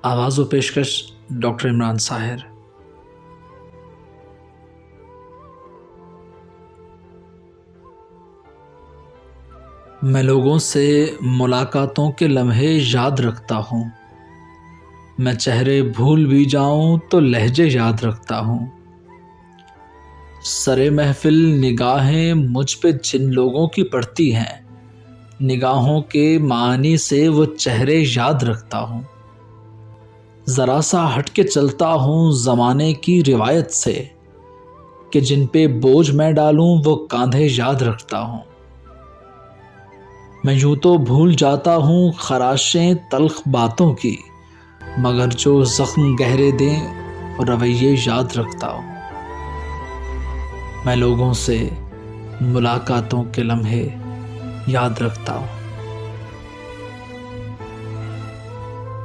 आवाज़ व पेशकश डॉक्टर इमरान साहिर। मैं लोगों से मुलाकातों के लम्हे याद रखता हूँ। मैं चेहरे भूल भी जाऊँ तो लहजे याद रखता हूँ। सरे महफिल निगाहें मुझ पे जिन लोगों की पड़ती हैं, निगाहों के मानी से वो चेहरे याद रखता हूँ। ज़रा सा हट के चलता हूँ ज़माने की रिवायत से, कि जिन पे बोझ मैं डालूँ वो कांधे याद रखता हूँ। मैं यूँ तो भूल जाता हूँ खराशें तल्ख बातों की, मगर जो ज़ख्म गहरे दें वो रवैये याद रखता हूँ। मैं लोगों से मुलाकातों के लम्हे याद रखता हूँ।